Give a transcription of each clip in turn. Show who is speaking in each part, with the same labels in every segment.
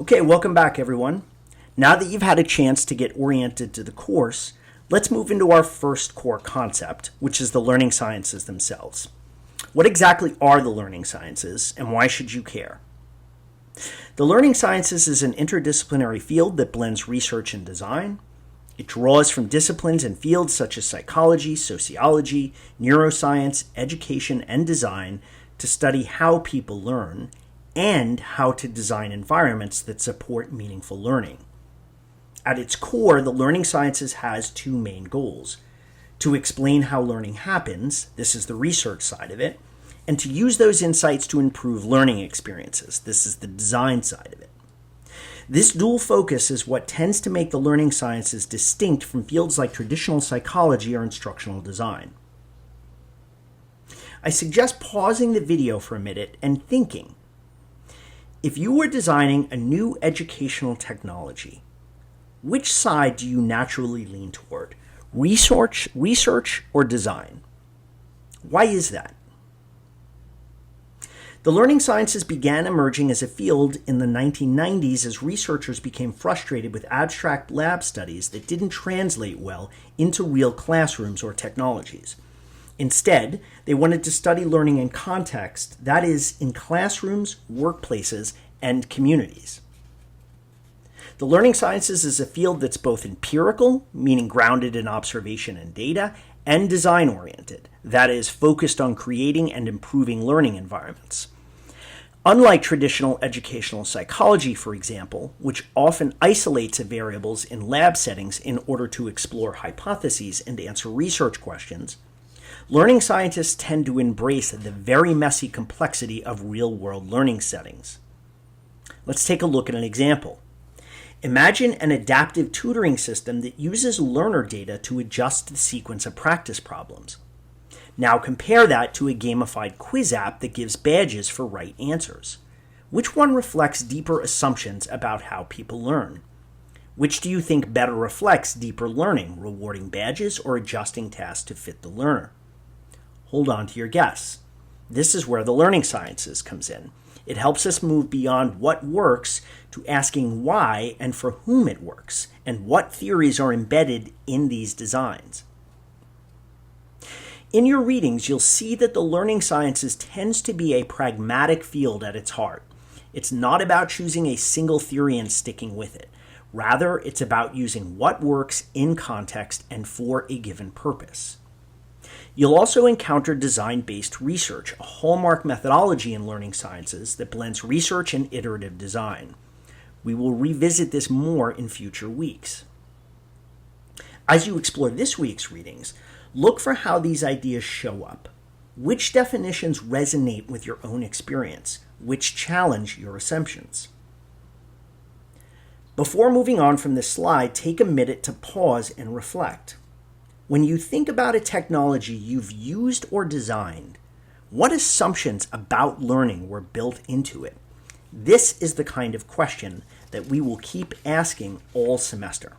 Speaker 1: Okay, welcome back everyone. Now that you've had a chance to get oriented to the course, let's move into our first core concept, which is the learning sciences themselves. What exactly are the learning sciences, and why should you care? The learning sciences is an interdisciplinary field that blends research and design. It draws from disciplines and fields such as psychology, sociology, neuroscience, education, and design to study how people learn and how to design environments that support meaningful learning. At its core, the learning sciences has two main goals: to explain how learning happens, this is the research side of it, and to use those insights to improve learning experiences, this is the design side of it. This dual focus is what tends to make the learning sciences distinct from fields like traditional psychology or instructional design. I suggest pausing the video for a minute and thinking. If you were designing a new educational technology, which side do you naturally lean toward? Research or design? Why is that? The learning sciences began emerging as a field in the 1990s as researchers became frustrated with abstract lab studies that didn't translate well into real classrooms or technologies. Instead, they wanted to study learning in context, that is, in classrooms, workplaces, and communities. The learning sciences is a field that's both empirical, meaning grounded in observation and data, and design-oriented, that is, focused on creating and improving learning environments. Unlike traditional educational psychology, for example, which often isolates variables in lab settings in order to explore hypotheses and answer research questions, learning scientists tend to embrace the very messy complexity of real-world learning settings. Let's take a look at an example. Imagine an adaptive tutoring system that uses learner data to adjust the sequence of practice problems. Now compare that to a gamified quiz app that gives badges for right answers. Which one reflects deeper assumptions about how people learn? Which do you think better reflects deeper learning, rewarding badges or adjusting tasks to fit the learner? Hold on to your guess. This is where the learning sciences comes in. It helps us move beyond what works to asking why and for whom it works, and what theories are embedded in these designs. In your readings, you'll see that the learning sciences tends to be a pragmatic field at its heart. It's not about choosing a single theory and sticking with it. Rather, it's about using what works in context and for a given purpose. You'll also encounter design-based research, a hallmark methodology in learning sciences that blends research and iterative design. We will revisit this more in future weeks. As you explore this week's readings, look for how these ideas show up. Which definitions resonate with your own experience? Which challenge your assumptions? Before moving on from this slide, take a minute to pause and reflect. When you think about a technology you've used or designed, what assumptions about learning were built into it? This is the kind of question that we will keep asking all semester.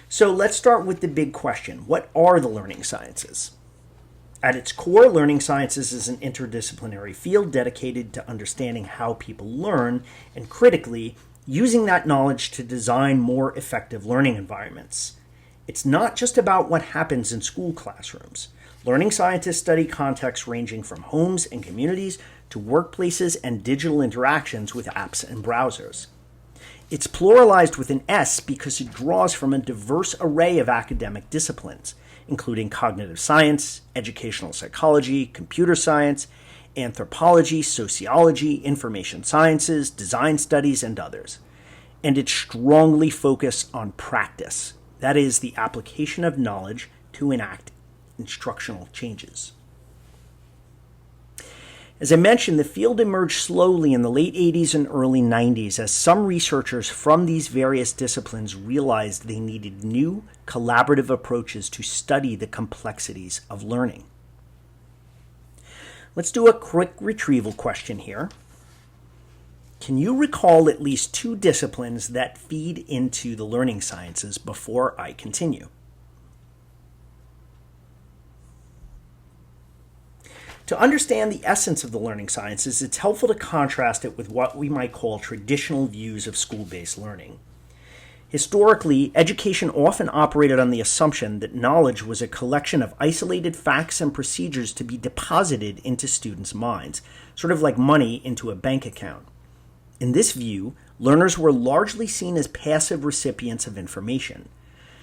Speaker 1: So let's start with the big question. What are the learning sciences? At its core, learning sciences is an interdisciplinary field dedicated to understanding how people learn and, critically, using that knowledge to design more effective learning environments. It's not just about what happens in school classrooms. Learning scientists study contexts ranging from homes and communities to workplaces and digital interactions with apps and browsers. It's pluralized with an S because it draws from a diverse array of academic disciplines, including cognitive science, educational psychology, computer science, anthropology, sociology, information sciences, design studies, and others. And it's strongly focused on practice, that is, the application of knowledge to enact instructional changes. As I mentioned, the field emerged slowly in the late 80s and early 90s as some researchers from these various disciplines realized they needed new, collaborative approaches to study the complexities of learning. Let's do a quick retrieval question here. Can you recall at least two disciplines that feed into the learning sciences before I continue? To understand the essence of the learning sciences, it's helpful to contrast it with what we might call traditional views of school-based learning. Historically, education often operated on the assumption that knowledge was a collection of isolated facts and procedures to be deposited into students' minds, sort of like money into a bank account. In this view, learners were largely seen as passive recipients of information.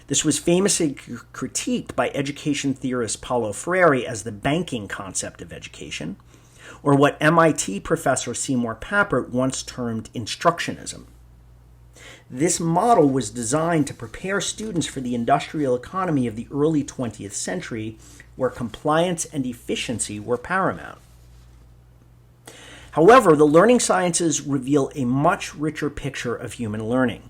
Speaker 1: This was famously critiqued by education theorist Paulo Freire as the banking concept of education, or what MIT professor Seymour Papert once termed instructionism. This model was designed to prepare students for the industrial economy of the early 20th century, where compliance and efficiency were paramount. However, the learning sciences reveal a much richer picture of human learning.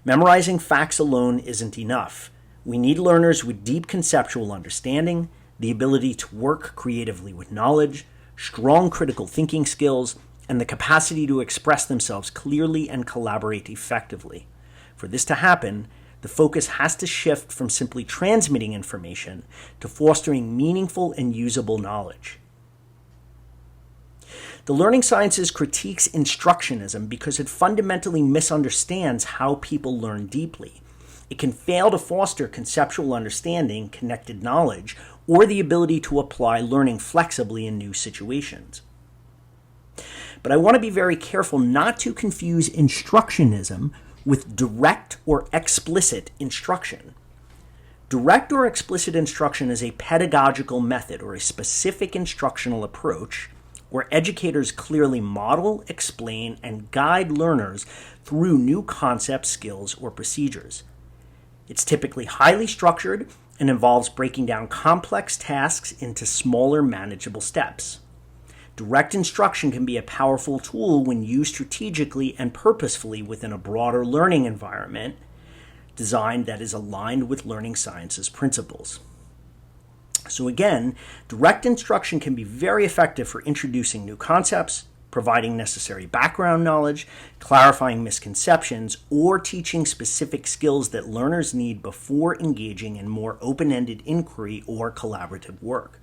Speaker 1: Memorizing facts alone isn't enough. We need learners with deep conceptual understanding, the ability to work creatively with knowledge, strong critical thinking skills, and the capacity to express themselves clearly and collaborate effectively. For this to happen, the focus has to shift from simply transmitting information to fostering meaningful and usable knowledge. The learning sciences critiques instructionism because it fundamentally misunderstands how people learn deeply. It can fail to foster conceptual understanding, connected knowledge, or the ability to apply learning flexibly in new situations. But I want to be very careful not to confuse instructionism with direct or explicit instruction. Direct or explicit instruction is a pedagogical method or a specific instructional approach where educators clearly model, explain, and guide learners through new concepts, skills, or procedures. It's typically highly structured and involves breaking down complex tasks into smaller, manageable steps. Direct instruction can be a powerful tool when used strategically and purposefully within a broader learning environment designed that is aligned with learning sciences principles. So again, direct instruction can be very effective for introducing new concepts, providing necessary background knowledge, clarifying misconceptions, or teaching specific skills that learners need before engaging in more open-ended inquiry or collaborative work.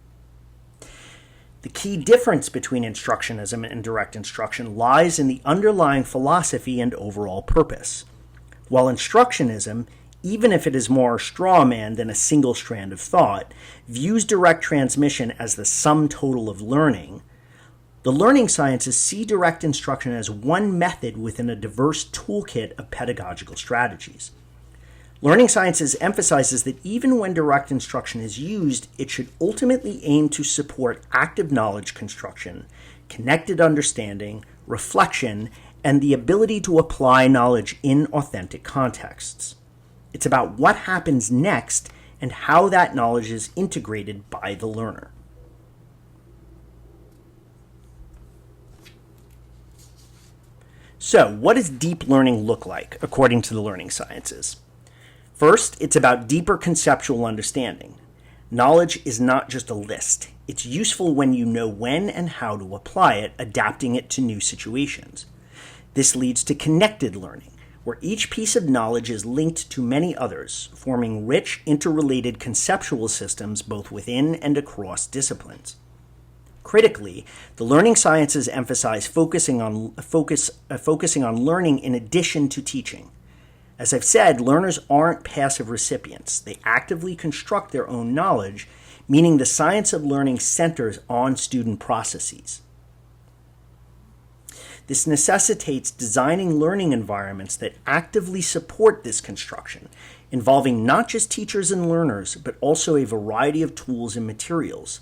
Speaker 1: The key difference between instructionism and direct instruction lies in the underlying philosophy and overall purpose. While instructionism, even if it is more strawman than a single strand of thought, views direct transmission as the sum total of learning, the learning sciences see direct instruction as one method within a diverse toolkit of pedagogical strategies. Learning sciences emphasizes that even when direct instruction is used, it should ultimately aim to support active knowledge construction, connected understanding, reflection, and the ability to apply knowledge in authentic contexts. It's about what happens next and how that knowledge is integrated by the learner. So, what does deep learning look like, according to the learning sciences? First, it's about deeper conceptual understanding. Knowledge is not just a list. It's useful when you know when and how to apply it, adapting it to new situations. This leads to connected learning, where each piece of knowledge is linked to many others, forming rich, interrelated conceptual systems both within and across disciplines. Critically, the learning sciences emphasize focusing on learning in addition to teaching. As I've said, learners aren't passive recipients. They actively construct their own knowledge, meaning the science of learning centers on student processes. This necessitates designing learning environments that actively support this construction, involving not just teachers and learners, but also a variety of tools and materials.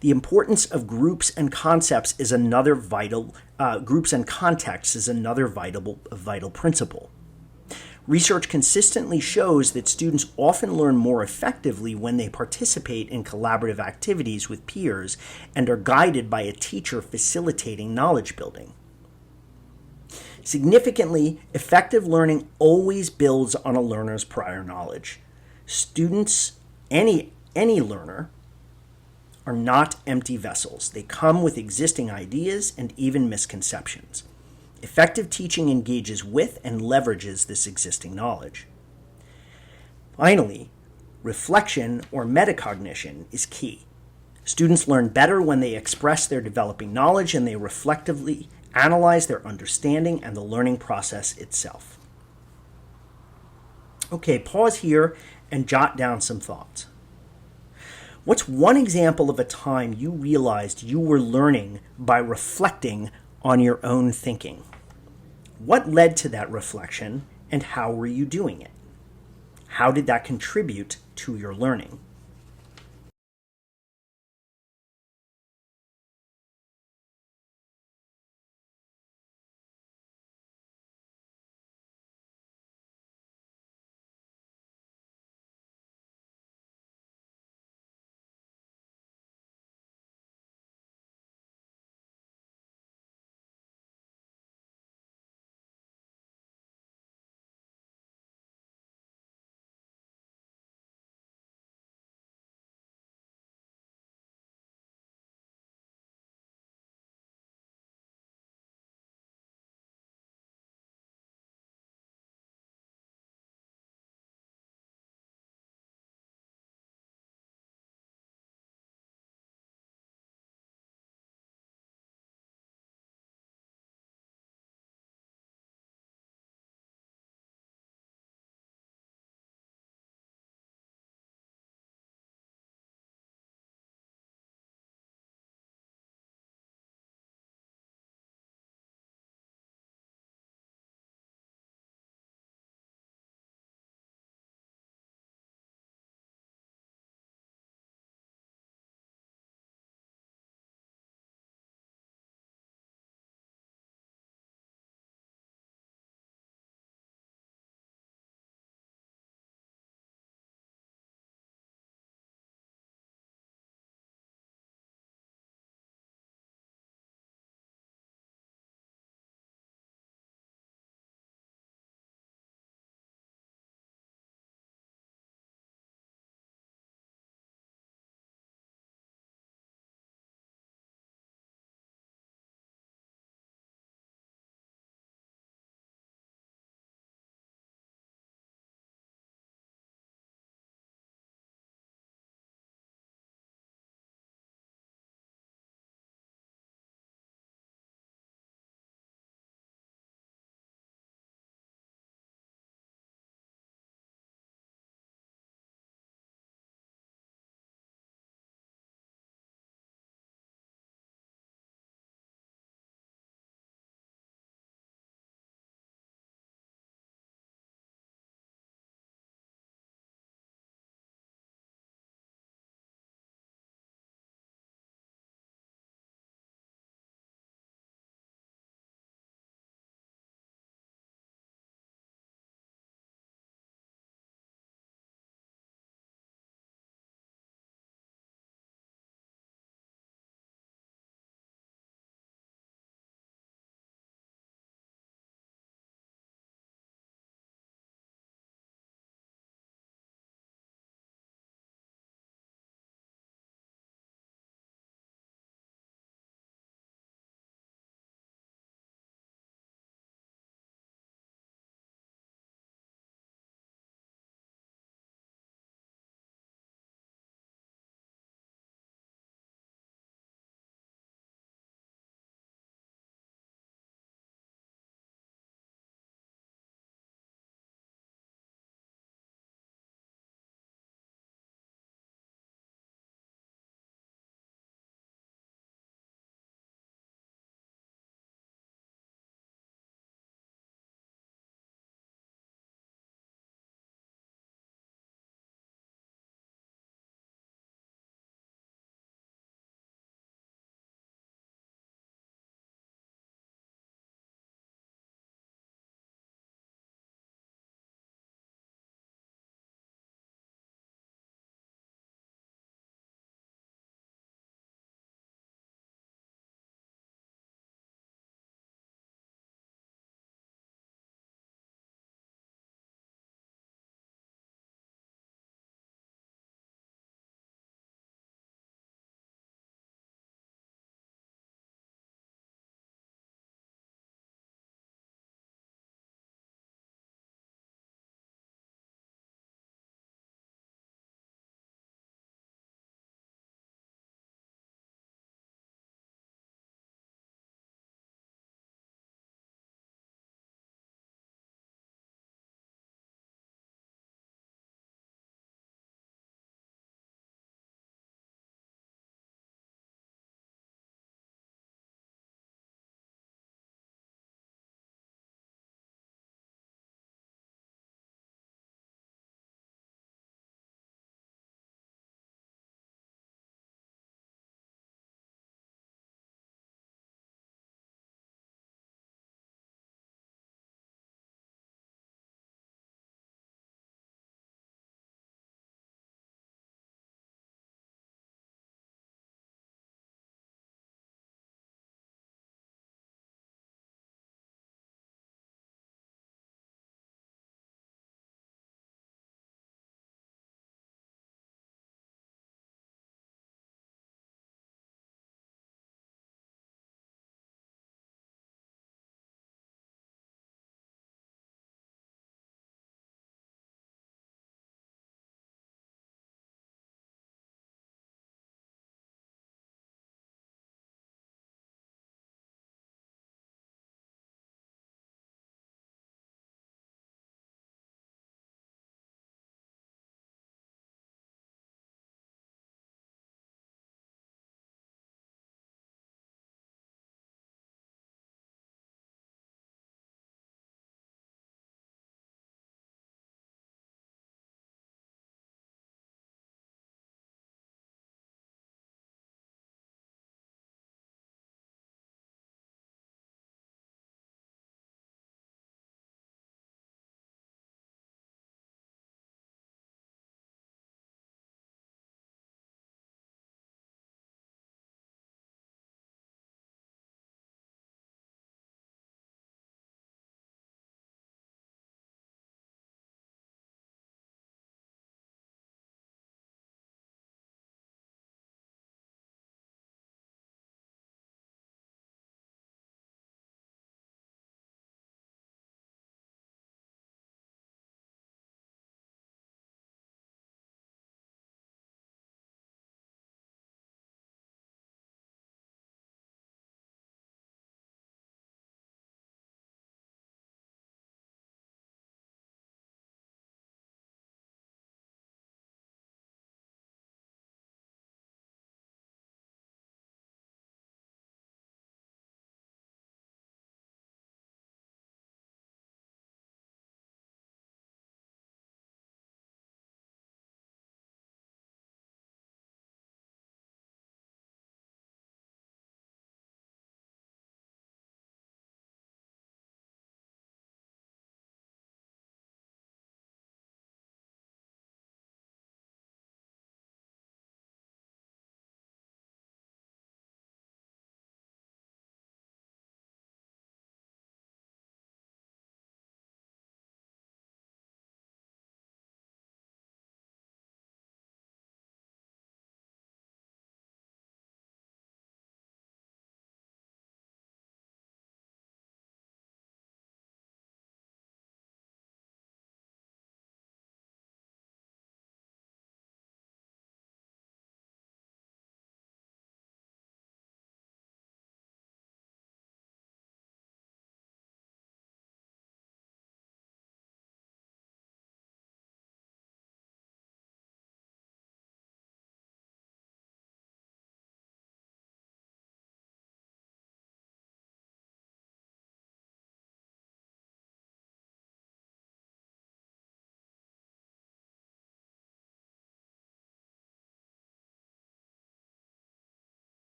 Speaker 1: The importance of groups and concepts is another vital principle. Research consistently shows that students often learn more effectively when they participate in collaborative activities with peers and are guided by a teacher facilitating knowledge building. Significantly, effective learning always builds on a learner's prior knowledge. Students, any learner, are not empty vessels. They come with existing ideas and even misconceptions. Effective teaching engages with and leverages this existing knowledge. Finally, reflection or metacognition is key. Students learn better when they express their developing knowledge and they reflectively analyze their understanding and the learning process itself. Okay, pause here and jot down some thoughts. What's one example of a time you realized you were learning by reflecting on your own thinking? What led to that reflection, and how were you doing it? How did that contribute to your learning?